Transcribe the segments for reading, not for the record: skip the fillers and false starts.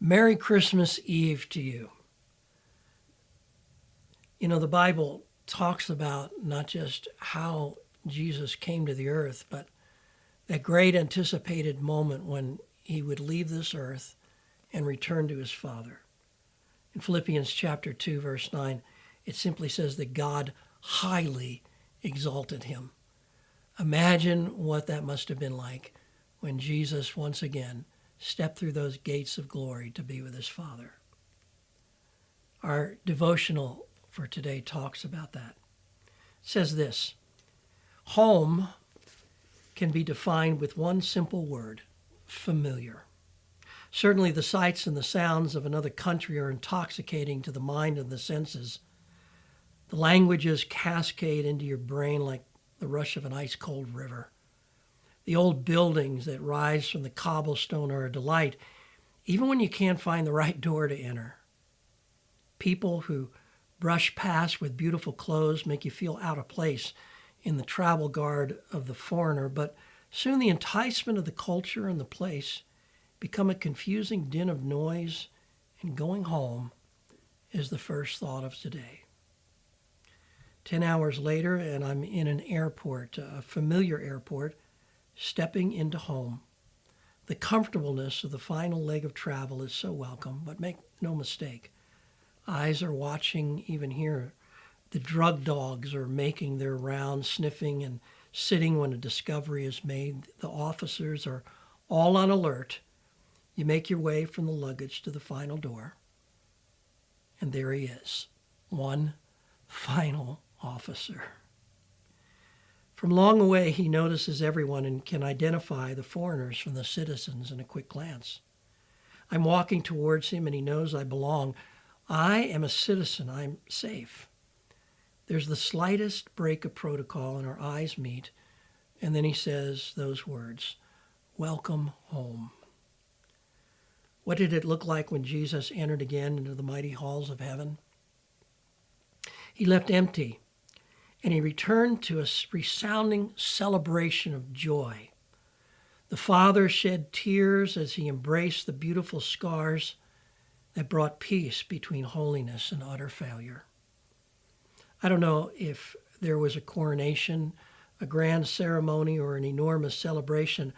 Merry Christmas Eve to you. You know, the Bible talks about not just how Jesus came to the earth, but that great anticipated moment when he would leave this earth and return to his Father. In Philippians chapter 2, verse 9, it simply says that God highly exalted him. Imagine what that must have been like when Jesus once again stepped through those gates of glory to be with his Father. Our devotional for today talks about that. It says this: home can be defined with one simple word: familiar. Certainly the sights and the sounds of another country are intoxicating to the mind and the senses. The languages cascade into your brain like the rush of an ice-cold river. The old buildings that rise from the cobblestone are a delight, even when you can't find the right door to enter. People who brush past with beautiful clothes make you feel out of place in the travel guard of the foreigner, but soon the enticement of the culture and the place become a confusing din of noise, and going home is the first thought of today. 10 hours later, and I'm in an airport, a familiar airport, stepping into home. The comfortableness of the final leg of travel is so welcome, but make no mistake, eyes are watching even here. The drug dogs are making their rounds, sniffing and sitting when a discovery is made. The officers are all on alert. You make your way from the luggage to the final door, and there he is, one final officer. From long away, he notices everyone and can identify the foreigners from the citizens in a quick glance. I'm walking towards him, and he knows I belong. I am a citizen. I'm safe. There's the slightest break of protocol, and our eyes meet, and then he says those words: "Welcome home." What did it look like when Jesus entered again into the mighty halls of heaven? He left empty, and he returned to a resounding celebration of joy. The Father shed tears as he embraced the beautiful scars that brought peace between holiness and utter failure. I don't know if there was a coronation, a grand ceremony, or an enormous celebration.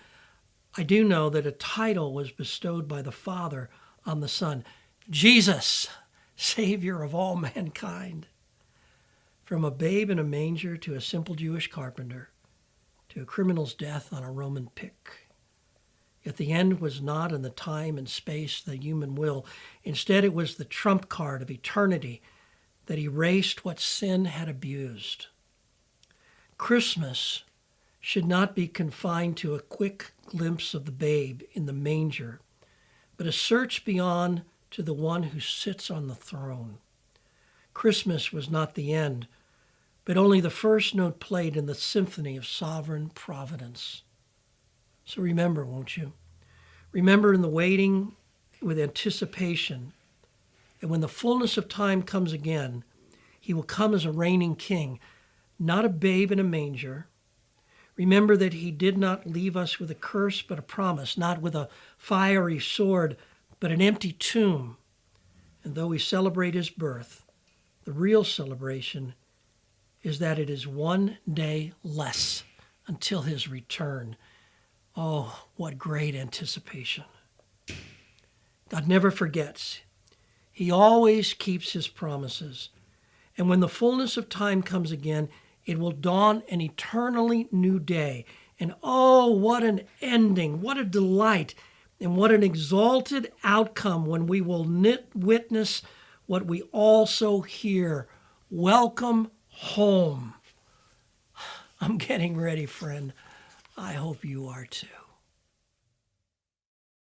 I do know that a title was bestowed by the Father on the Son: Jesus, Savior of all mankind. From a babe in a manger to a simple Jewish carpenter, to a criminal's death on a Roman pick. Yet the end was not in the time and space of the human will. Instead, it was the trump card of eternity that erased what sin had abused. Christmas should not be confined to a quick glimpse of the babe in the manger, but a search beyond to the one who sits on the throne. Christmas was not the end, but only the first note played in the symphony of sovereign providence. So remember, won't you? Remember in the waiting with anticipation that when the fullness of time comes again, he will come as a reigning king, not a babe in a manger. Remember that he did not leave us with a curse but a promise, not with a fiery sword but an empty tomb. And though we celebrate his birth, the real celebration is that it is one day less until his return. Oh, what great anticipation. God never forgets. He always keeps his promises. And when the fullness of time comes again, it will dawn an eternally new day. And oh, what an ending, what a delight, and what an exalted outcome when we will witness what we also hear: welcome home. I'm getting ready, friend. I hope you are too.